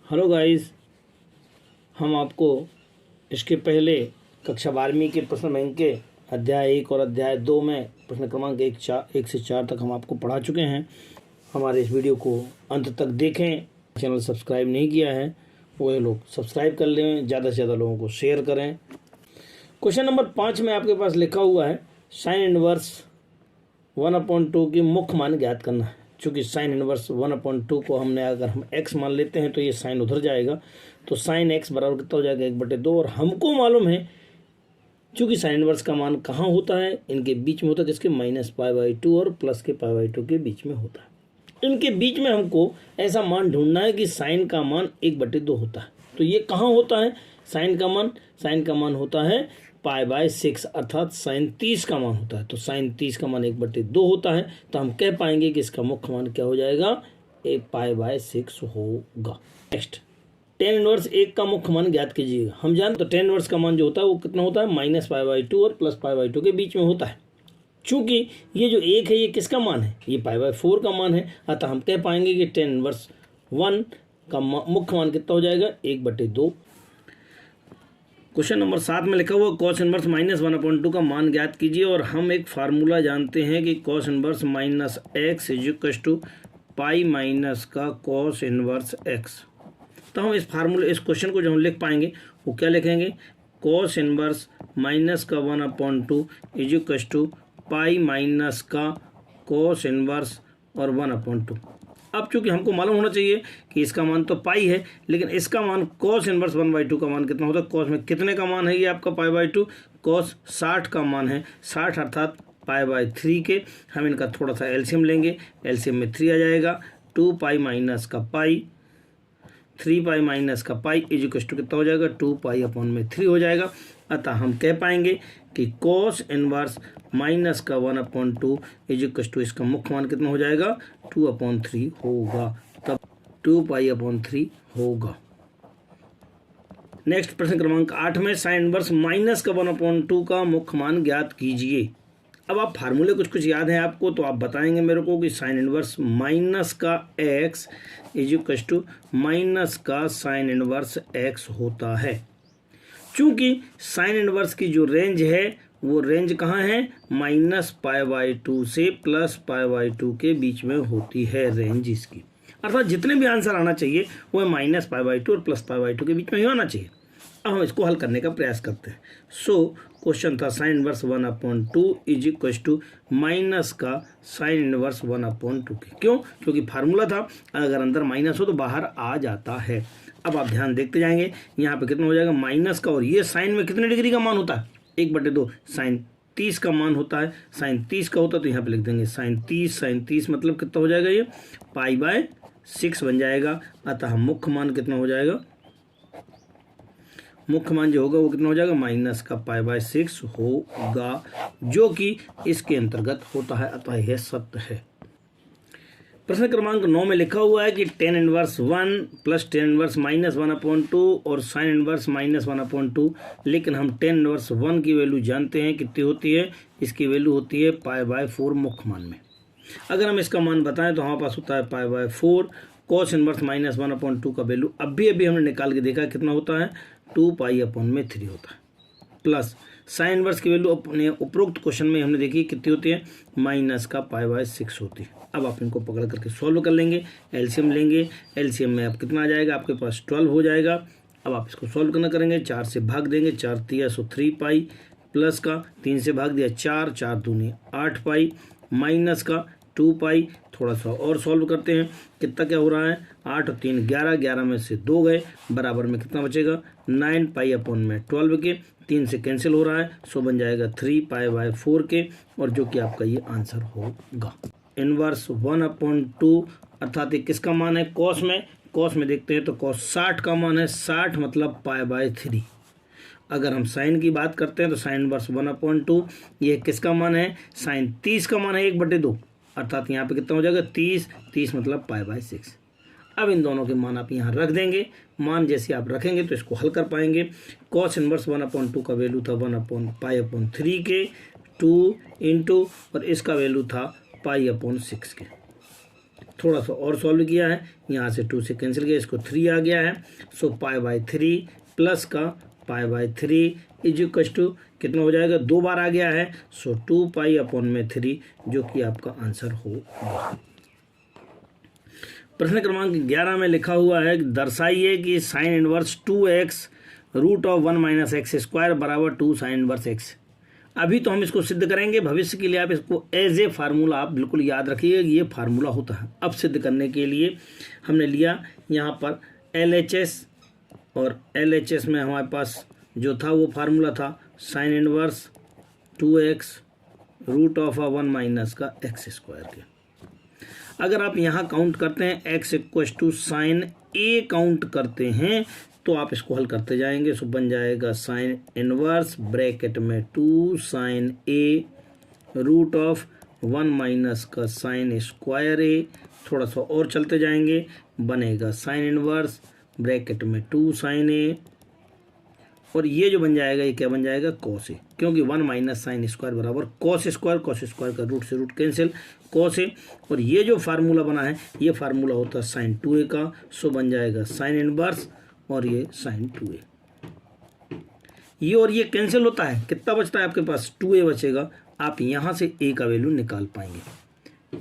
Hello guys, हम आपको इसके पहले कक्षा 12वीं के प्रश्न बैंक के अध्याय 1 और अध्याय 2 में प्रश्न क्रमांक 1 से 4 तक हम आपको पढ़ा चुके हैं। हमारे इस वीडियो को अंत तक देखें। चैनल सब्सक्राइब नहीं किया है वो लोग सब्सक्राइब कर लें, ज़्यादा से ज़्यादा लोगों को शेयर करें। क्वेश्चन नंबर 5 में आपके पास लिखा हुआ है साइन इनवर्स 1/2 की मुख्य मान ज्ञात करना है। चूँकि साइन इनवर्स 1/2 को हमने अगर हम x मान लेते हैं तो ये साइन उधर जाएगा, तो साइन x बराबर कितना हो जाएगा 1/2। और हमको मालूम है चूँकि साइन इनवर्स का मान कहाँ होता है, इनके बीच में होता है, किसके -π/2 और प्लस के π/2 के बीच में होता है। इनके बीच में हमको ऐसा मान ढूंढना है कि साइन का मान 1/2 होता है। तो ये कहाँ होता है साइन का मान होता है π/6 अर्थात साइन 30 का मान होता है। तो साइन 30 का मान 1/2 होता है, तो हम कह पाएंगे कि इसका मुख्य मान क्या हो जाएगा, π/6 होगा। नेक्स्ट, टेन इनवर्स 1 का मुख्य मान ज्ञात कीजिएगा। हम जानते तो टेन इनवर्स का मान जो होता है वो कितना होता है -π/2 और प्लस π/2 के बीच में होता है। चूंकि ये जो 1 है ये किसका मान है, ये π/4 का मान है, अतः हम कह पाएंगे कि टेन इनवर्स 1 का मुख्य मान कितना हो जाएगा 1/2। क्वेश्चन नंबर 7 में लिखा हुआ कॉस इनवर्स -1/2 का मान ज्ञात कीजिए। और हम एक फार्मूला जानते हैं कि cos inverse -x = pi minus का कॉस इनवर्स x। तो हम इस फार्मूले इस क्वेश्चन को जो हम लिख पाएंगे वो क्या लिखेंगे, कॉस इनवर्स -1/2 = पाई माइनस का कॉस इनवर्स और 1/2। अब चूंकि हमको मालूम होना चाहिए कि इसका मान तो पाई है, लेकिन इसका मान कॉस इनवर्स 1/2 का मान कितना होता है। कॉस में कितने का मान है ये आपका π/2, कॉस 60 का मान है, 60 अर्थात π/3 के। हम इनका थोड़ा सा एलसीएम लेंगे, एलसीएम में 3 आ जाएगा, 2π माइनस का पाई, 3π माइनस का पाई = कितना हो जाएगा 2π/3 हो जाएगा। अतः हम कह पाएंगे कि कॉस इनवर्स माइनस का 1/2 = इसका मुख्य मान कितना हो जाएगा 2/3 होगा, तब 2π/3 होगा। नेक्स्ट, प्रश्न क्रमांक 8 में साइन इनवर्स माइनस का 1/2 का मुख्य मान ज्ञात कीजिए। अब आप फार्मूले कुछ याद हैं आपको, तो आप बताएंगे मेरे को कि साइन इनवर्स माइनस का x = माइनस का साइन इनवर्स x होता है। चूंकि साइन इनवर्स की जो रेंज है वो रेंज कहाँ है, -π/2 से प्लस π/2 के बीच में होती है रेंज इसकी। अर्थात जितने भी आंसर आना चाहिए वो -π/2 और प्लस π/2 के बीच में ही आना चाहिए। अब हम इसको हल करने का प्रयास करते हैं। क्वेश्चन था साइन इनवर्स 1/2 = माइनस का साइन इनवर्स 1/2 के। क्यों, क्योंकि फार्मूला था अगर अंदर माइनस हो तो बाहर आ जाता है। अब आप ध्यान देखते जाएंगे, यहाँ पे कितना हो जाएगा माइनस का, और ये साइन में कितने डिग्री का मान होता है 1/2, साइन 30 का मान होता है। साइन 30 का होता है तो यहाँ पे लिख देंगे साइन 30 मतलब कितना हो जाएगा ये π/6 बन जाएगा। अतः मुख्य मान कितना हो जाएगा, मुख्य मान जो होगा वो कितना हो जाएगा माइनस का π/6 होगा, जो कि इसके अंतर्गत होता है। अतः यह सत्य है। प्रश्न क्रमांक 9 में लिखा हुआ है कि tan inverse 1 plus tan inverse -1/2 और साइन इनवर्स -1/2, लेकिन हम टेन इनवर्स 1 की वैल्यू जानते हैं कितनी होती है, इसकी वैल्यू होती है π/4 मुख्य मान में। अगर हम इसका मान बताएं तो हमारे पास होता है π/4। कॉस इनवर्स -1/2 का वैल्यू अभी हमने निकाल के देखा कितना होता है 2π/3 होता है, प्लस साइन इनवर्स की वैल्यू अपने उपरोक्त क्वेश्चन में हमने देखी कितनी होती है माइनस का π/6 होती है। अब आप इनको पकड़ करके सॉल्व कर लेंगे, एलसीएम लेंगे, एलसीएम में अब कितना आ जाएगा आपके पास 12 हो जाएगा। अब आप इसको सॉल्व करना करेंगे, 4 से भाग देंगे, 4 3 3π, प्लस का 3 से भाग दिया 4 4 दूनी 8π, माइनस का 2π। थोड़ा सा और सॉल्व करते हैं, कितना क्या हो रहा है 8 और 3 11, 11 में से 2 गए, बराबर में कितना बचेगा 9π/12 के, 3 से कैंसिल हो रहा है, सो बन जाएगा 3π/4 के, और जो कि आपका ये आंसर होगा। इनवर्स 1/2 अर्थात ये किसका मान है, कॉस में देखते हैं तो कॉस 60 का मान है, 60 मतलब π/3। अगर हम साइन की बात करते हैं तो साइन इनवर्स 1/2 ये किसका मान है, साइन 30 का मान है 1/2, अर्थात यहाँ पे कितना हो जाएगा 30 मतलब π/6। अब इन दोनों के मान आप यहाँ रख देंगे, मान जैसे आप रखेंगे तो इसको हल कर पाएंगे। कॉस इनवर्स 1/2 का वैल्यू था 1/π/3 के 2 इंटू, और इसका वैल्यू था π/6 के। थोड़ा सा और सॉल्व किया है, यहाँ से 2 से कैंसिल किया, इसको 3 आ गया है। सो π/3 प्लस का π/3 इज इक्वल टू कितना हो जाएगा, 2 बार आ गया है। सो 2π/3 जो कि आपका आंसर होगा। प्रश्न क्रमांक 11 में लिखा हुआ है, दर्शाइए कि sine inverse 2x root of 1 - x square बराबर 2 साइन इनवर्स x। अभी तो हम इसको सिद्ध करेंगे, भविष्य के लिए आप इसको एज ए फार्मूला आप बिल्कुल याद रखिए, ये फार्मूला होता है। अब सिद्ध करने के लिए हमने लिया यहाँ पर LHS, और LHS में हमारे पास जो था वो फार्मूला था sign inverse 2x root of 1 - का x स्क्वायर के। अगर आप यहाँ काउंट करते हैं x equal to sine a count करते हैं तो आप इसको हल करते जाएंगे। सो बन जाएगा साइन इनवर्स ब्रैकेट में 2 साइन ए रूट ऑफ 1 - का साइन स्क्वायर ए, थोड़ा सा और चलते जाएंगे, बनेगा साइन इनवर्स ब्रैकेट में 2 साइन ए, और ये जो बन जाएगा ये क्या बन जाएगा, कॉस ए, क्योंकि 1 - साइन स्क्वायर बराबर कॉस स्क्वायर का रूट से रूट कैंसिल, कॉस ए। और ये जो फार्मूला बना है ये फार्मूला होता है साइन 2a का। सो बन जाएगा साइन इनवर्स और ये साइन 2a, ये और ये कैंसिल होता है, कितना बचता है आपके पास, 2a बचेगा। आप यहाँ से a का वैल्यू निकाल पाएंगे,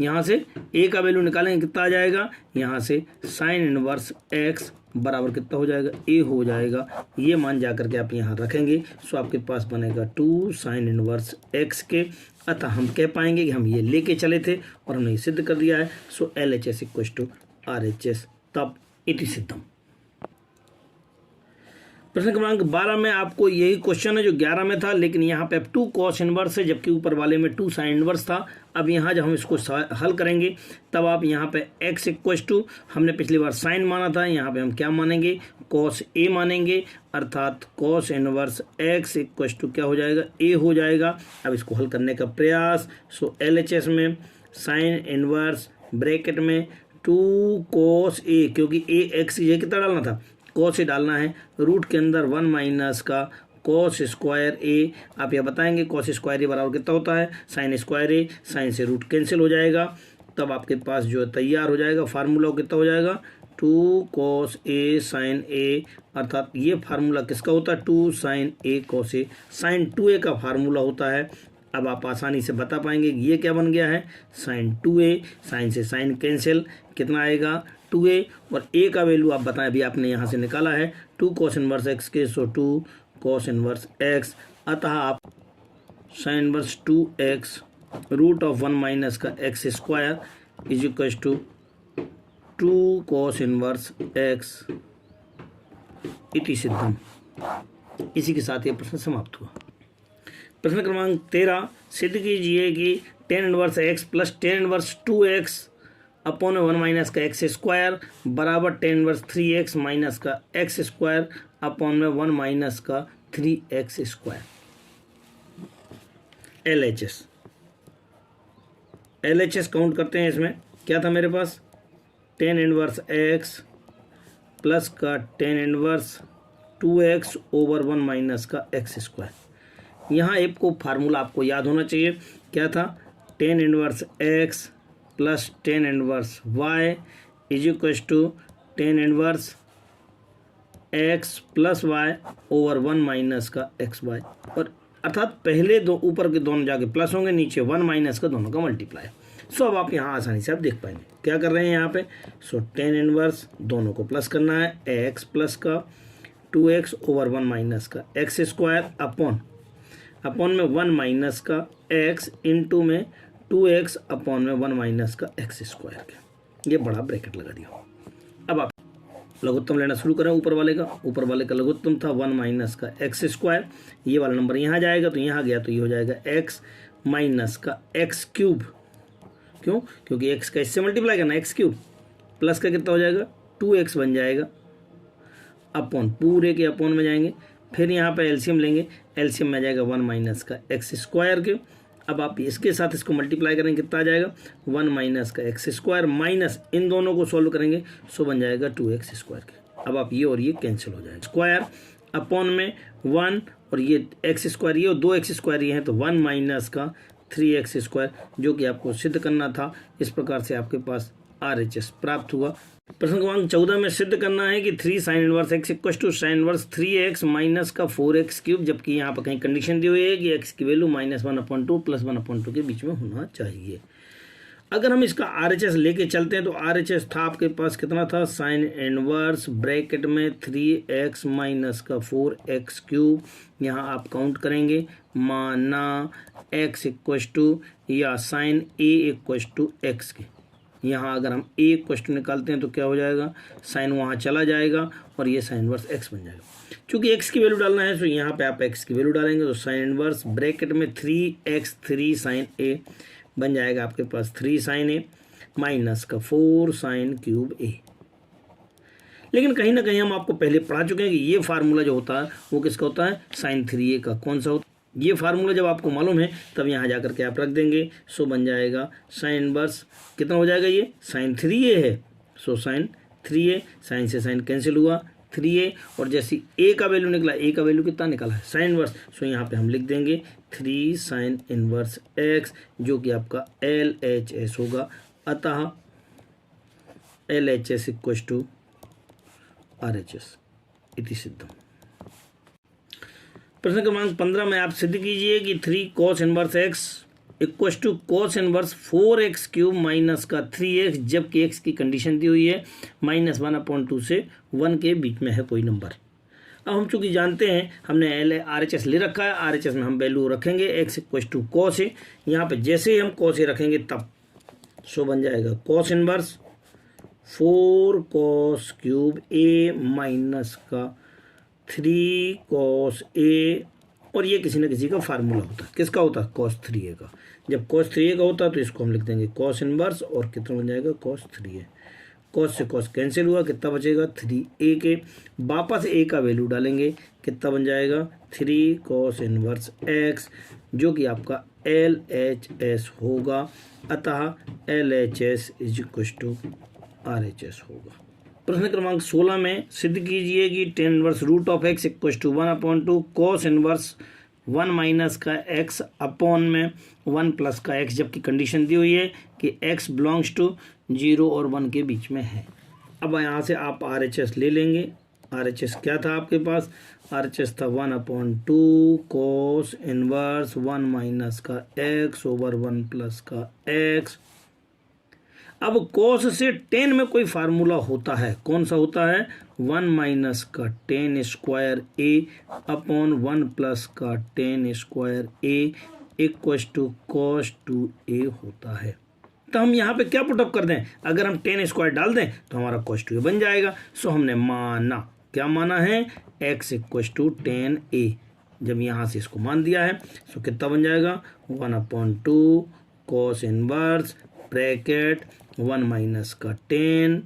यहाँ से a का वैल्यू निकालेंगे, कितना आ जाएगा, यहाँ से साइन इनवर्स x बराबर कितना हो जाएगा, a हो जाएगा। ये मान जा करके आप यहाँ रखेंगे। सो आपके पास बनेगा 2 साइन इनवर्स x के। अतः हम कह पाएंगे कि हम ये लेके चले थे और हमने ये सिद्ध कर दिया है। सो LHS इक्वल टू RHS तब इति सिद्धम। प्रश्न क्रमांक 12 में आपको यही क्वेश्चन है जो 11 में था, लेकिन यहाँ पे अब 2 कॉस इनवर्स है, जबकि ऊपर वाले में 2 साइन इनवर्स था। अब यहाँ जब हम इसको हल करेंगे तब आप यहाँ पे x इक्वल टू, हमने पिछली बार साइन माना था, यहाँ पे हम क्या मानेंगे, कॉस ए मानेंगे, अर्थात cos inverse x equal to क्या हो जाएगा, a हो जाएगा। अब इसको हल करने का प्रयास। सो LHS में साइन इनवर्स ब्रैकेट में 2 कॉस ए, क्योंकि a x ये कितना डालना था, कॉस ए डालना है, रूट के अंदर 1 - का कॉस स्क्वायर ए। आप यह बताएंगे कॉस स्क्वायर ए बराबर कितना होता है, साइन स्क्वायर ए, साइन से रूट कैंसिल हो जाएगा। तब आपके पास जो तैयार हो जाएगा फार्मूला कितना हो जाएगा, 2 कॉस ए साइन ए, अर्थात ये फार्मूला किसका होता है, 2 sign A cos A, sign 2a का फार्मूला होता है। अब आप आसानी से बता पाएंगे कि ये क्या बन गया है, साइन 2a, साइन से साइन कैंसिल, कितना आएगा 2a, और a का वैल्यू आप बताएं, अभी आपने यहाँ से निकाला है 2 कॉस इनवर्स x के। सो 2 कॉस इनवर्स x, अतः आप sign inverse 2x root of 1 - का x square is equal to 2 cos inverse x इति सिद्धम। इसी के साथ ये प्रश्न समाप्त हुआ। प्रश्न क्रमांक 13, सिद्ध कीजिए कि tan inverse x plus tan inverse 2x upon 1 - का x स्क्वायर बराबर tan इनवर्स 3x माइनस का x स्क्वायर अपॉन में 1 - का 3x स्क्वायर। LHS काउंट करते हैं। इसमें क्या था मेरे पास, tan इनवर्स x प्लस का tan इनवर्स 2x ओवर 1 - का x स्क्वायर। यहाँ एक को फार्मूला आपको याद होना चाहिए, क्या था, tan inverse x plus tan inverse y is equal to tan inverse x plus y over 1 - का xy, और अर्थात पहले दो ऊपर के दोनों जाके प्लस होंगे, नीचे 1 - का दोनों का मल्टीप्लाई। सो अब आप यहाँ आसानी से आप देख पाएंगे क्या कर रहे हैं यहाँ पे। सो tan इनवर्स दोनों को प्लस करना है, x प्लस का 2x ओवर 1 - का x स्क्वायर अपॉन में 1 - का x इंटू में 2x अपॉन में 1 - का x स्क्वायर का, ये बड़ा ब्रैकेट लगा दिया। अब आप लघुत्तम लेना शुरू करें ऊपर वाले का लघुत्तम था 1 - का x स्क्वायर, ये वाला नंबर यहाँ जाएगा तो यहाँ गया तो ये हो जाएगा x माइनस का x क्यूब। क्यों, क्योंकि x का इससे मल्टीप्लाई करना, x क्यूब प्लस का कितना हो जाएगा 2x बन जाएगा, अपॉन पूरे के अपॉन में जाएंगे, फिर यहाँ पे एलसीएम लेंगे, एलसीएम में आ जाएगा 1 - का x स्क्वायर के। अब आप इसके साथ इसको मल्टीप्लाई करेंगे, कितना आ जाएगा 1 - का x स्क्वायर माइनस इन दोनों को सॉल्व करेंगे, सो बन जाएगा 2x स्क्वायर के। अब आप ये और ये कैंसिल हो जाएगा, स्क्वायर अपॉन में 1 और ये x स्क्वायर ये और 2x स्क्वायर ये हैं, तो 1 - का 3x स्क्वायर, जो कि आपको सिद्ध करना था। इस प्रकार से आपके पास RHS प्राप्त हुआ। प्रश्न क्रमांक 14 में सिद्ध करना है कि 3 sin inverse x equal to sine inverse 3x minus का 4x क्यूब, जबकि यहाँ पर कहीं कंडीशन दी हुई है कि x की वैल्यू -1/2 + 1/2 के बीच में होना चाहिए। अगर हम इसका RHS लेके चलते हैं तो RHS था आपके पास कितना था, साइन इनवर्स ब्रैकेट में 3x माइनस का 4x क्यूब। यहाँ आप काउंट करेंगे, माना x इक्वल टू या sine a equal to x के। यहाँ अगर हम a इक्वल टू निकालते हैं तो क्या हो जाएगा, साइन वहाँ चला जाएगा और ये साइन इनवर्स x बन जाएगा। क्योंकि x की वैल्यू डालना है तो यहाँ पे आप x की वैल्यू डालेंगे, तो साइन इनवर्स ब्रैकेट में 3x 3 साइन a बन जाएगा आपके पास 3 साइन a माइनस का 4 साइन क्यूब a। लेकिन कहीं ना कहीं हम आपको पहले पढ़ा चुके हैं कि ये फार्मूला जो होता है वो किसका होता है, साइन 3a का। कौन सा होता है ये फार्मूला, जब आपको मालूम है तब यहाँ जाकर के आप रख देंगे। सो बन जाएगा साइन इनवर्स कितना हो जाएगा, ये साइन 3a है, सो साइन 3a, साइन से साइन कैंसिल हुआ 3a, और जैसे a का वैल्यू निकला, a का वैल्यू कितना निकला है, साइन इनवर्स। सो यहाँ पे हम लिख देंगे 3 साइन इनवर्स x, जो कि आपका LHS होगा। अतः LHS इक्वल टू RHS इति सिद्धम। प्रश्न क्रमांक 15 में आप सिद्ध कीजिए कि 3 cos inverse x equal to cos inverse 4x cube minus का 3x, जबकि x की कंडीशन दी हुई है -1/2 से 1 के बीच में है कोई नंबर। अब हम चूंकि जानते हैं, हमने RHS ले रखा है, RHS में हम वैल्यू रखेंगे x equal to cos a। यहाँ पे जैसे ही हम cos a रखेंगे तब सो बन जाएगा cos inverse 4 cos cube a minus का 3 cos a, और ये किसी न किसी का फार्मूला होता है। किसका होता है, cos 3a का। जब cos 3a का होता है तो इसको हम लिख देंगे cos इनवर्स, और कितना बन जाएगा cos 3a। cos से cos कैंसिल हुआ, कितना बचेगा 3a के, वापस a का वैल्यू डालेंगे, कितना बन जाएगा 3 cos इनवर्स x, जो कि आपका LHS होगा। अतः LHS is equal to RHS होगा। प्रश्न क्रमांक 16 में सिद्ध कीजिए कि tan inverse root of x equal to 1/2 cos inverse 1 minus का x अपॉन में 1 प्लस का x, जबकि कंडीशन दी हुई है कि x बिलोंग्स टू 0 और 1 के बीच में है। अब यहाँ से आप RHS ले लेंगे। RHS क्या था आपके पास, RHS था 1/2 cos इनवर्स 1 माइनस का x ओवर 1 प्लस का x। अब cos से tan में कोई फार्मूला होता है, कौन सा होता है, 1 माइनस का tan square a upon 1 plus का tan square a equal to cos 2a होता है। तो हम यहाँ पे क्या पुटअप कर दें, अगर हम tan स्क्वायर डाल दें तो हमारा cos 2a बन जाएगा। सो हमने माना, क्या माना है, x equal to tan a। जब यहाँ से इसको मान दिया है सो कितना बन जाएगा 1/2 cos इनवर्स ब्रैकेट 1 माइनस का tan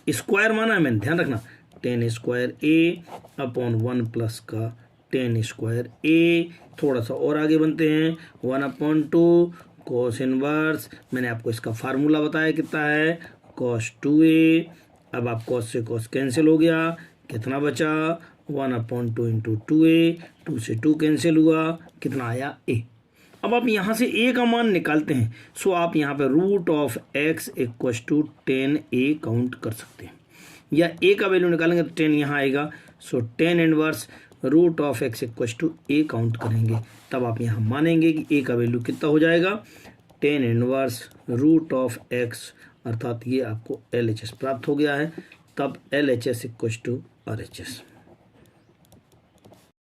स्क्वायर माना है मैंने, ध्यान रखना, tan square a upon 1 plus का tan स्क्वायर a। थोड़ा सा और आगे बनते हैं, 1/2 cos इनवर्स, मैंने आपको इसका फार्मूला बताया कितना है, cos 2a। अब आप cos से cos कैंसिल हो गया, कितना बचा 1/2 इंटू 2a, 2 से 2 कैंसिल हुआ, कितना आया a। अब आप यहाँ से a का मान निकालते हैं, सो आप यहाँ पे root of x equal to tan a count कर सकते हैं, या a का वैल्यू निकालेंगे तो tan यहाँ आएगा। So tan inverse root of x equal to a count करेंगे, तब आप यहाँ मानेंगे कि a का वैल्यू कितना हो जाएगा, tan inverse root of x, अर्थात ये आपको LHS प्राप्त हो गया है। तब LHS इक्वल टू RHS।